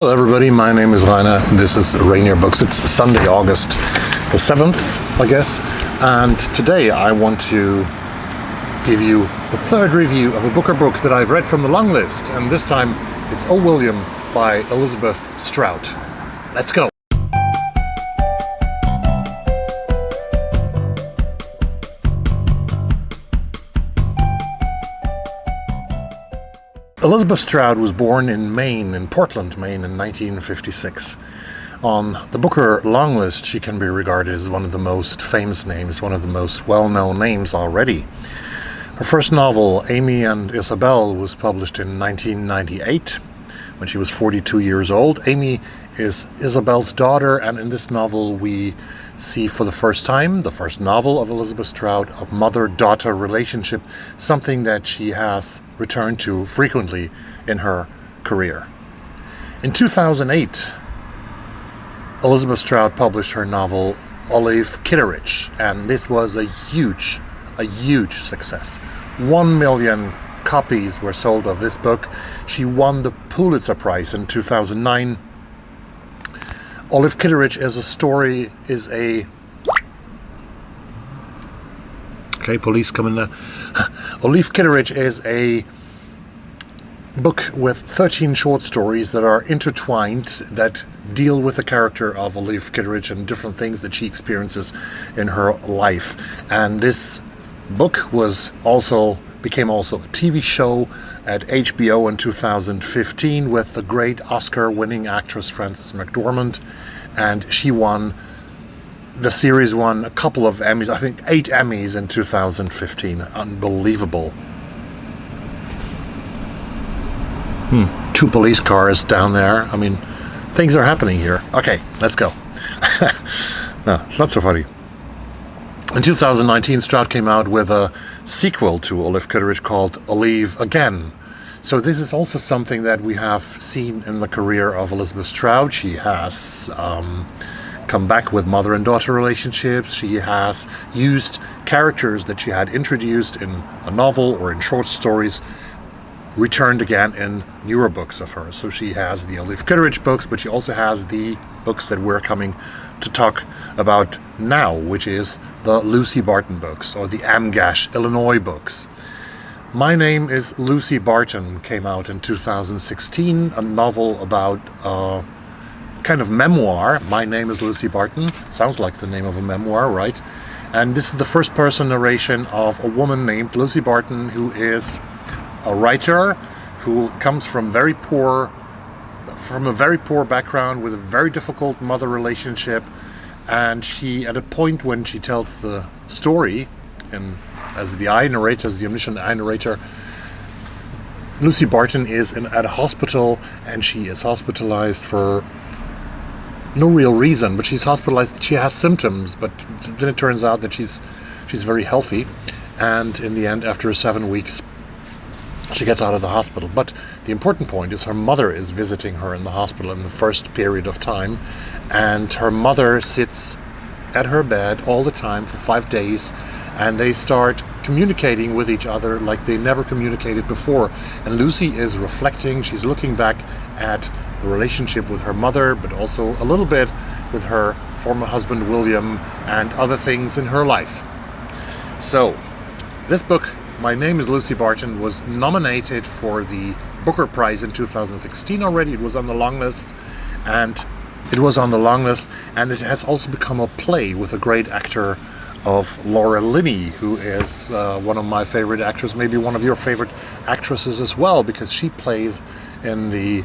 Hello everybody, my name is Rainer. This is Rainier Books. It's Sunday, August the 7th, I guess. And today I want to give you the third review of a Booker book that I've read from the long list. And this time it's O. William by Elizabeth Strout. Let's go. Elizabeth Strout was born in Maine, in Portland, Maine, in 1956. On the Booker long list, she can be regarded as one of the most famous names, one of the most well-known names already. Her first novel, Amy and Isabelle, was published in 1998, when she was 42 years old. Amy is Isabelle's daughter, and in this novel we see for the first time, the first novel of Elizabeth Strout, a mother-daughter relationship, something that she has returned to frequently in her career. In 2008, Elizabeth Strout published her novel Olive Kitteridge, and this was a huge success. 1 million copies were sold of this book. She won the Pulitzer Prize in 2009. Olive Kitteridge police coming there. Olive Kitteridge is a book with 13 short stories that are intertwined, that deal with the character of Olive Kitteridge and different things that she experiences in her life. And this book became also a TV show at HBO in 2015 with the great Oscar-winning actress Frances McDormand, and the series won a couple of Emmys, I think 8 Emmys in 2015. Unbelievable. 2 police cars down there. I mean, things are happening here. Okay, let's go. No, it's not so funny. In 2019, Strout came out with a sequel to Olive Kitteridge called Olive Again. So this is also something that we have seen in the career of Elizabeth Strout. She has come back with mother and daughter relationships. She has used characters that she had introduced in a novel or in short stories, returned again in newer books of hers. So she has the Olive Kitteridge books, but she also has the books that we're coming to talk about now, which is the Lucy Barton books, or the Amgash, Illinois books. My Name is Lucy Barton came out in 2016, a novel about a kind of memoir. My Name is Lucy Barton. Sounds like the name of a memoir, right? And this is the first person narration of a woman named Lucy Barton, who is a writer who comes from a very poor background with a very difficult mother relationship. And she, at a point when she tells the story, and as the omniscient eye narrator, Lucy Barton is at a hospital, and she is hospitalized for no real reason, but she's hospitalized. She has symptoms, but then it turns out that she's very healthy, and in the end, after 7 weeks, she gets out of the hospital. But the important point is her mother is visiting her in the hospital in the first period of time, and her mother sits at her bed all the time for 5 days, and they start communicating with each other like they never communicated before. And Lucy is reflecting, she's looking back at the relationship with her mother, but also a little bit with her former husband William and other things in her life. So this book, My Name is Lucy Barton, was nominated for the Booker Prize in 2016 already. It was on the long list, and it has also become a play with a great actor of Laura Linney, who is one of my favorite actors, maybe one of your favorite actresses as well, because she plays in the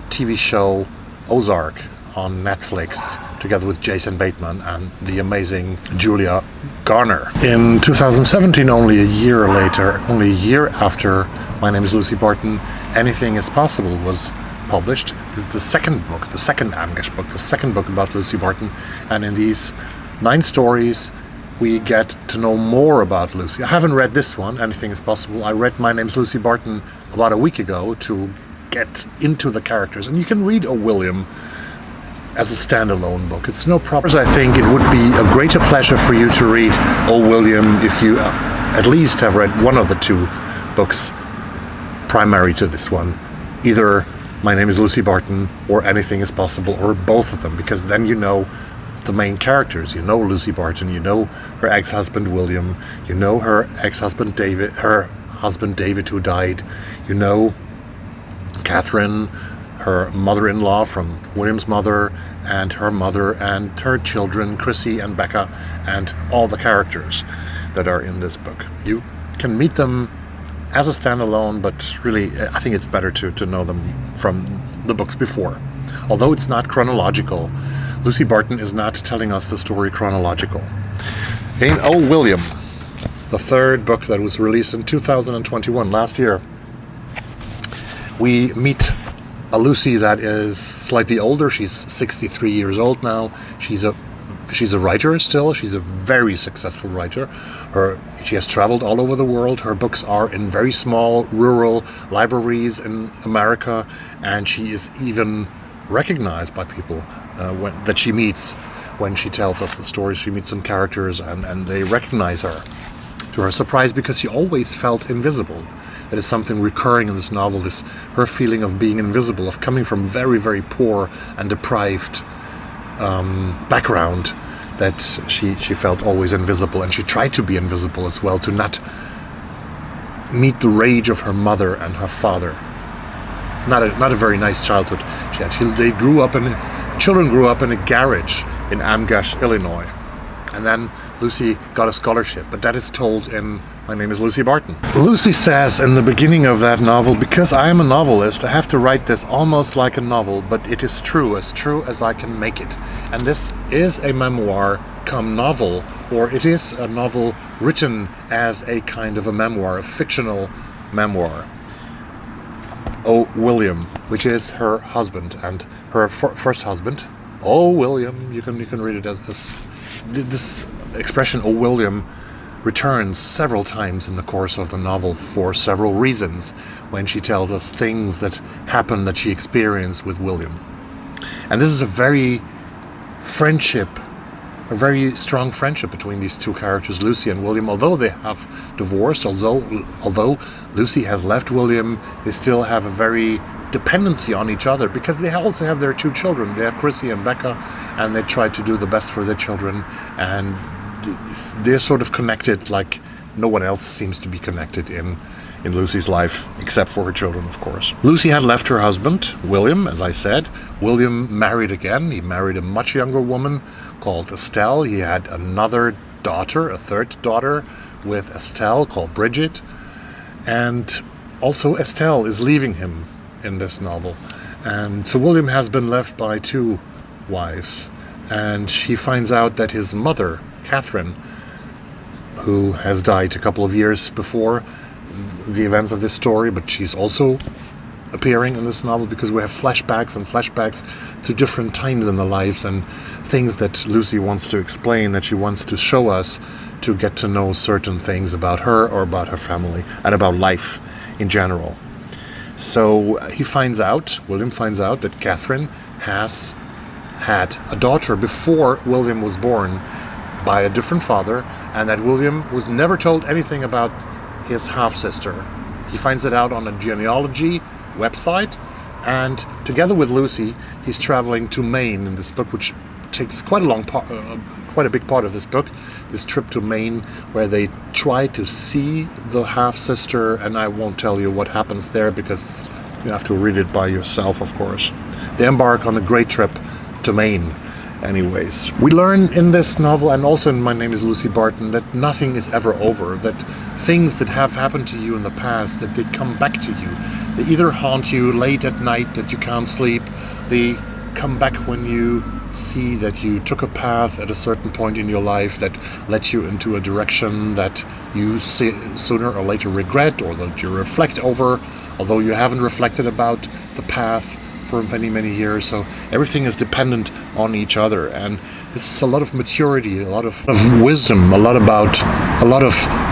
TV show Ozark on Netflix, together with Jason Bateman and the amazing Julia Garner. In 2017, only a year after My Name is Lucy Barton, Anything is Possible was published. This is the second book, the second Amgash book, the second book about Lucy Barton. And in these 9 stories, we get to know more about Lucy. I haven't read this one, Anything is Possible. I read My Name's Lucy Barton about a week ago to get into the characters. And you can read O. William as a standalone book. It's no problem. I think it would be a greater pleasure for you to read O. William if you at least have read one of the 2 books primary to this one. Either My Name is Lucy Barton or Anything is Possible, or both of them, because then you know the main characters. You know Lucy Barton, you know her ex-husband William, you know her ex-husband David, her husband David who died, you know Catherine, her mother-in-law from William's mother, and her children, Chrissy and Becca, and all the characters that are in this book. You can meet them as a standalone, but really I think it's better to know them from the books before. Although it's not chronological, Lucy Barton is not telling us the story chronological. In Oh William, the third book that was released in 2021, last year, we meet a Lucy that is slightly older. She's 63 years old now. She's a writer still. She's a very successful writer. She has traveled all over the world. Her books are in very small rural libraries in America, and she is even recognized by people that she meets when she tells us the stories. She meets some characters and they recognize her, to her surprise, because she always felt invisible. It is something recurring in this novel, her feeling of being invisible, of coming from very, very poor and deprived background, that she felt always invisible, and she tried to be invisible as well, to not meet the rage of her mother and her father. Not a very nice childhood. Children grew up in a garage in Amgash, Illinois, and then Lucy got a scholarship, but that is told in My Name is Lucy Barton. Lucy says in the beginning of that novel, because I am a novelist, I have to write this almost like a novel, but it is true as I can make it. And this is a memoir come novel, or it is a novel written as a kind of a memoir, a fictional memoir. Oh William, which is her husband, and her first husband. Oh William, you can read it as this expression, Oh William, returns several times in the course of the novel for several reasons, when she tells us things that happened, that she experienced with William. And this is a very strong friendship between these two characters, Lucy and William. Although they have divorced, although Lucy has left William, they still have a very dependency on each other, because they also have their two children. They have Chrissy and Becca, and they try to do the best for their children, and they're sort of connected like no one else seems to be connected in Lucy's life, except for her children, of course. Lucy had left her husband, William, as I said. William married again. He married a much younger woman called Estelle. He had another daughter, a third daughter with Estelle, called Bridget. And also Estelle is leaving him in this novel. And so William has been left by two wives. And he finds out that his mother, Catherine, who has died a couple of years before the events of this story, but she's also appearing in this novel, because we have flashbacks to different times in the lives and things that Lucy wants to explain, that she wants to show us, to get to know certain things about her or about her family and about life in general. So William finds out that Catherine has had a daughter before William was born by a different father, and that William was never told anything about his half-sister. He finds it out on a genealogy website, and together with Lucy, he's traveling to Maine in this book, which takes quite a big part of this book, this trip to Maine, where they try to see the half-sister, and I won't tell you what happens there, because you have to read it by yourself, of course. They embark on a great trip to Maine. Anyways, we learn in this novel, and also in My Name is Lucy Barton, that nothing is ever over, that things that have happened to you in the past, that they come back to you. They either haunt you late at night that you can't sleep, they come back when you see that you took a path at a certain point in your life that led you into a direction that you sooner or later regret, or that you reflect over, although you haven't reflected about the path for many, many years. So everything is dependent on each other, and this is a lot of maturity, a lot of wisdom, a lot of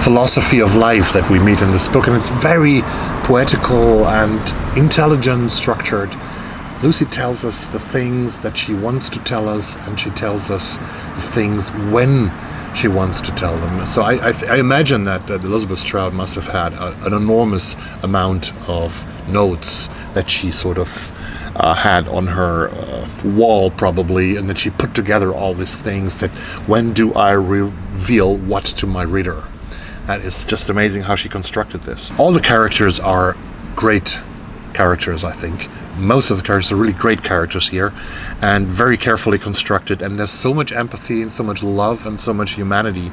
philosophy of life that we meet in this book, and it's very poetical and intelligent structured. Lucy tells us the things that she wants to tell us, and she tells us the things when she wants to tell them. So I imagine that Elizabeth Strout must have had an enormous amount of notes that she sort of had on her wall probably, and that she put together all these things that when do I reveal what to my reader. That is just amazing how she constructed this. All the characters are great characters, I think. Most of the characters are really great characters here, and very carefully constructed, and there's so much empathy and so much love and so much humanity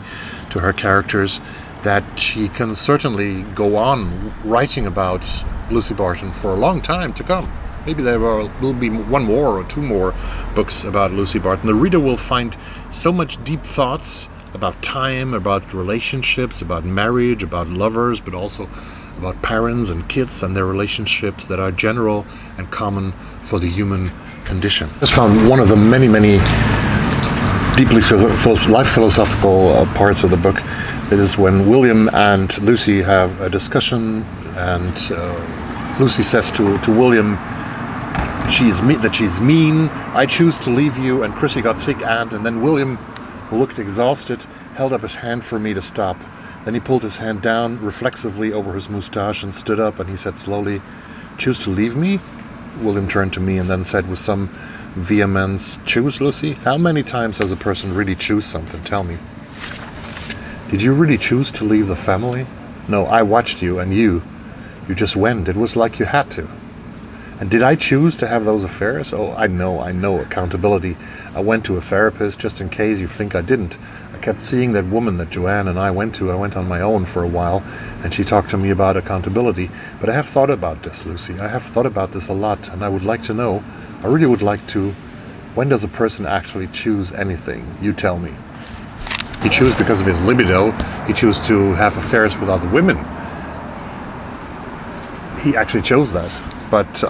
to her characters that she can certainly go on writing about Lucy Barton for a long time to come. Maybe there will be one more or two more books about Lucy Barton. The reader will find so much deep thoughts about time, about relationships, about marriage, about lovers, but also about parents and kids and their relationships that are general and common for the human condition. I just found one of the many deeply life philosophical parts of the book. It is when William and Lucy have a discussion, and Lucy says to William, that she's mean, I choose to leave you, and Chrissy got sick, and then William, who looked exhausted, held up his hand for me to stop. Then he pulled his hand down reflexively over his moustache and stood up, and he said slowly, choose to leave me? William turned to me and then said with some vehemence, choose, Lucy? How many times does a person really choose something? Tell me. Did you really choose to leave the family? No, I watched you, and you just went. It was like you had to. And did I choose to have those affairs? Oh, I know, accountability. I went to a therapist just in case you think I didn't. I kept seeing that woman that Joanne and I went on my own for a while, and she talked to me about accountability. But I have thought about this, Lucy. I have thought about this a lot, and I would like to know, I really would like to, when does a person actually choose anything? You tell me. He chose because of his libido. He chose to have affairs with other women. He actually chose that. But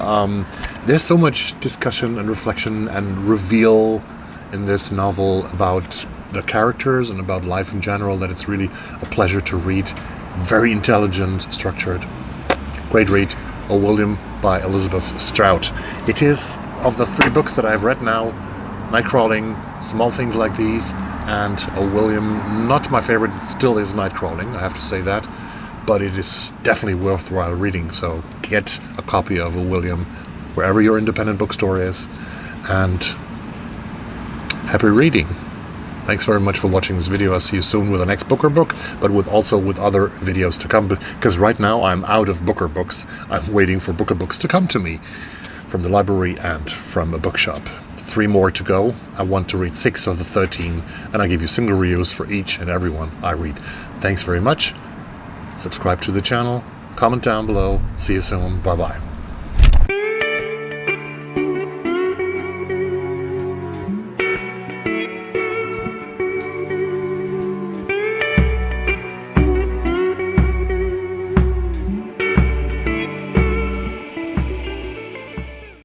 there's so much discussion and reflection and reveal in this novel about the characters and about life in general that it's really a pleasure to read. Very intelligent, structured. Great read. O. William by Elizabeth Strout. It is, of the three books that I've read now, Nightcrawling, Small Things Like These, and O. William, not my favorite. It still is Nightcrawling, I have to say that. But it is definitely worthwhile reading, so get a copy of William wherever your independent bookstore is, and happy reading. Thanks very much for watching this video. I'll see you soon with the next Booker book, but also with other videos to come, because right now I'm out of Booker books. I'm waiting for Booker books to come to me from the library and from a bookshop. 3 more to go. I want to read 6 of the 13, and I give you single reviews for each and every one I read. Thanks very much. Subscribe to the channel, comment down below. See you soon. Bye-bye.